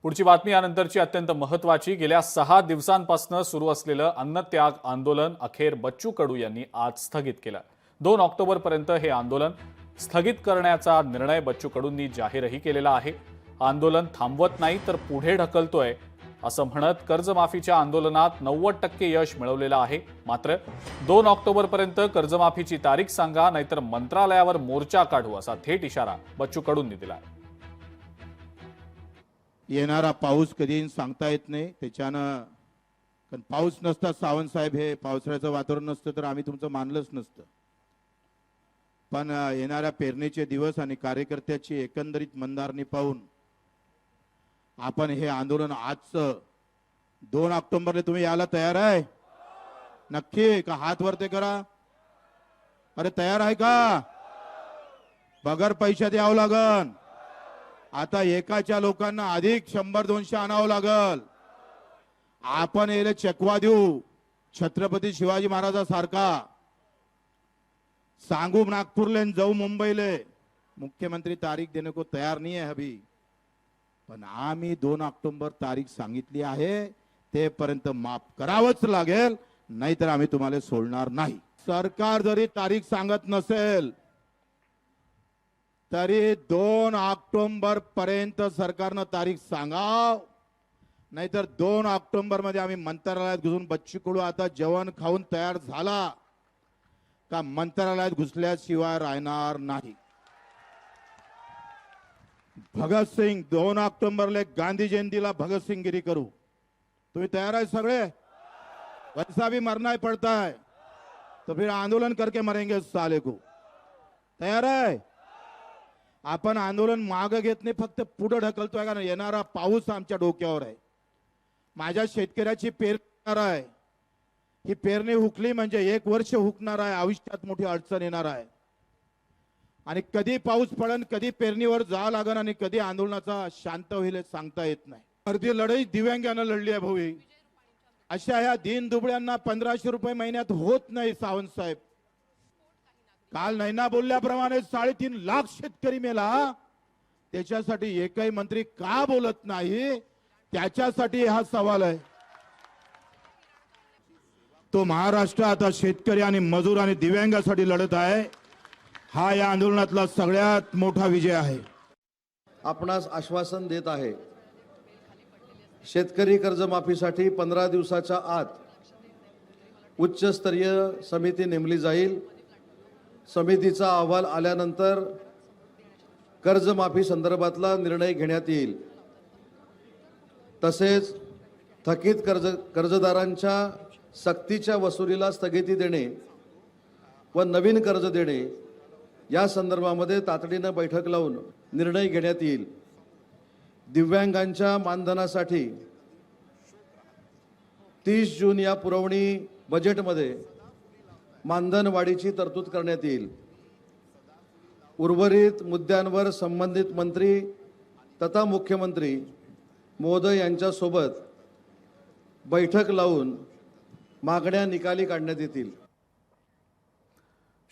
पुढची बातमी यानंतरची अत्यंत महत्त्वाची। गेल्या 6 दिवसांपासून सुरू असलेलं अन्नत्याग आंदोलन अखेर बच्चू कडू यांनी आज स्थगित केलं। 2 ऑक्टोबरपर्यंत हे आंदोलन स्थगित करण्याचा निर्णय बच्चू कडूंनी जाहीरही केलेला आहे। आंदोलन थांबवत नाही तर पुढे ढकलतोय असं म्हणत कर्जमाफीच्या आंदोलनात 90% यश मिळवलेलं आहे। मात्र 2 ऑक्टोबरपर्यंत कर्जमाफीची तारीख सांगा नाहीतर मंत्रालयावर मोर्चा काढू असा थेट इशारा बच्चू कडूंनी दिला। येणारा पाऊस कधी सांगता येत नाही, त्याच्यानं कारण पाऊस नसता सावंत साहेब हे पावसाळ्याचं वातावरण नसतं तर आम्ही तुमचं मानलंच नसतं। पण येणाऱ्या पेरणीचे दिवस आणि कार्यकर्त्याची एकंदरीत मंदारणी पाहून आपण हे आंदोलन आजचं 2 ऑक्टोबरला तुम्ही यायला तयार आहे? नक्की का? हात वरते करा। अरे तयार आहे का? बगर पैशात यावं लागन। आता एकाच्या लोकांना अधिक 100-200 आणावं लागल। आपण याला चकवा देऊ छत्रपती शिवाजी महाराजासारखा। सांगू नागपूरले जाऊ मुंबईले, मुख्यमंत्री तारीख देने को तयार नहीं है अभी, पण आम्ही 2 ऑक्टोबर तारीख सांगितली आहे। ते पर्यंत माफ करावंच लागेल, नाहीतर आम्ही तुम्हाला सोडणार नाही। सरकार जरी तारीख सांगत नसेल तरी 2 ऑक्टोबर पर्यंत सरकारनं तारीख सांगाव, नाहीतर 2 ऑक्टोबर मध्ये आम्ही मंत्रालयात घुसून बच्चू कडू आता जेवण खाऊन तयार झाला का मंत्रालयात घुसल्याशिवाय राहणार नाही। भगत सिंग 2 ऑक्टोबरला गांधी जयंतीला भगत सिंगगिरी करू। तुम्ही तयार आहे सगळे? वैसा भी मरना ही पड़ता है तो फिर आंदोलन करके मरेंगे साले को। तयार आहे? आपण आंदोलन मागे घेत नाही, फक्त पुढे ढकलतोय कारण येणारा पाऊस आमच्या डोक्यावर आहे। माझ्या शेतकऱ्याची पेरणी आहे, ही पेरणी हुकली म्हणजे 1 वर्ष हुकणार आहे, आयुष्यात मोठी अडचण येणार आहे। आणि कधी पाऊस पडन, कधी पेरणीवर जा लागन आणि कधी आंदोलनाचा शांत होईल सांगता येत नाही। अर्धी लढाई दिव्यांगांना लढली आहे भाऊ। अशा ह्या दीन दुबळ्यांना 1500 रुपये महिन्यात होत नाही सावंत साहेब। काल नैना बोलल्याप्रमाणे 3.5 लाख शेतकरी मेला, त्याच्यासाठी एकही मंत्री का बोलत नाही? त्याच्यासाठी हा सवाल आहे। तो महाराष्ट्र आता शेतकरी आणि मजूर आणि दिव्यांगासाठी लढत आहे। हा या आंदोलनातला सगळ्यात मोठा विजय आहे। आपणास आश्वासन देत आहे, शेतकरी कर्जमाफीसाठी 15 दिवसाच्या आत उच्चस्तरीय समिती नेमली जाईल। समितीचा अहवाल आल्यानंतर कर्जमाफी संदर्भातला निर्णय घेण्यात येईल। तसेच थकीत कर्जदारांच्या सक्तीच्या वसुलीला स्थगिती देणे व नवीन कर्ज देणे या संदर्भामध्ये तातडीने बैठक लावून निर्णय घेण्यात येईल। दिव्यांगांच्या मानधनासाठी 30 जून या पुरवणी बजेटमध्ये मानधन वाढीची तरतूद करण्यात येईल। उर्वरित मुद्द्यांवर संबंधित मंत्री तथा मुख्यमंत्री महोदय यांच्यासोबत बैठक लावून मागण्या निकाली काढण्यात येतील।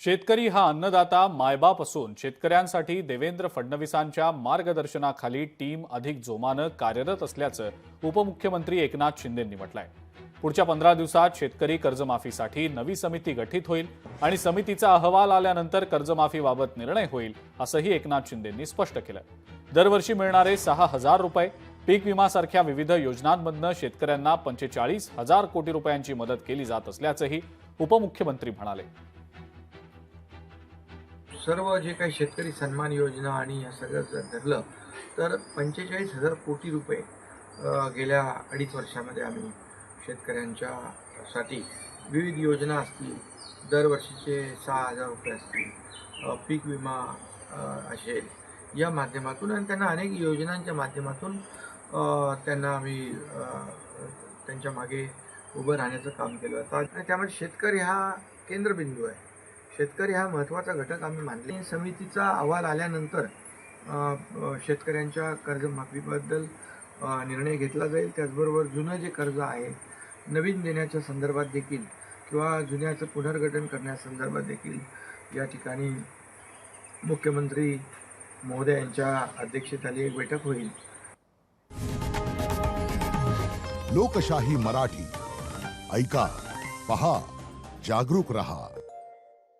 शेतकरी हा अन्नदाता मायबाप असून शेतकऱ्यांसाठी देवेंद्र फडणवीसांच्या मार्गदर्शनाखाली टीम अधिक जोमानं कार्यरत असल्याचं उपमुख्यमंत्री एकनाथ शिंदेंनी म्हटलंय। पुढच्या 15 दिवसात शेतकरी कर्जमाफीसाठी नवी समिती गठीत होईल आणि समितीचा अहवाल आल्यानंतर कर्जमाफीबाबत निर्णय होईल असंही एकनाथ शिंदेंनी स्पष्ट केलं। दरवर्षी मिळणारे 6,000 रुपये, पीक विमासारख्या विविध योजनांमधनं शेतकऱ्यांना 45,000 कोटी रुपयांची मदत केली जात असल्याचंही उपमुख्यमंत्री म्हणाले। सर्व जे काही शेतकरी सन्मान योजना आणि या सगळं जर धरलं तर 45,000 कोटी रुपये गेल्या 2.5 वर्षामध्ये आम्ही शेतकऱ्यांच्यासाठी विविध योजना असतील, दरवर्षीचे 6,000 रुपये असतील, पीक विमा असेल, या माध्यमातून आणि त्यांना अनेक योजनांच्या माध्यमातून त्यांना आम्ही त्यांच्या मागे उभं राहण्याचं काम केलं होतं। आणि त्यामुळे शेतकरी हा केंद्रबिंदू आहे, शेतकरी हा महत्त्वाचा घटक आम्ही मानले। समितीचा अहवाल आल्यानंतर शेतकऱ्यांच्या कर्जमाफीबद्दल निर्णय घेतला जाईल। त्याचबरोबर जुनं जे कर्ज आहे नवीन देण्याच्या संदर्भात देखील किंवा जुन्याचं पुनर्गठन करण्यासंदर्भात देखील या ठिकाणी मुख्यमंत्री महोदय यांच्या अध्यक्षतेखाली एक बैठक होईल। लोकशाही मराठी ऐका, पहा, जागरूक रहा.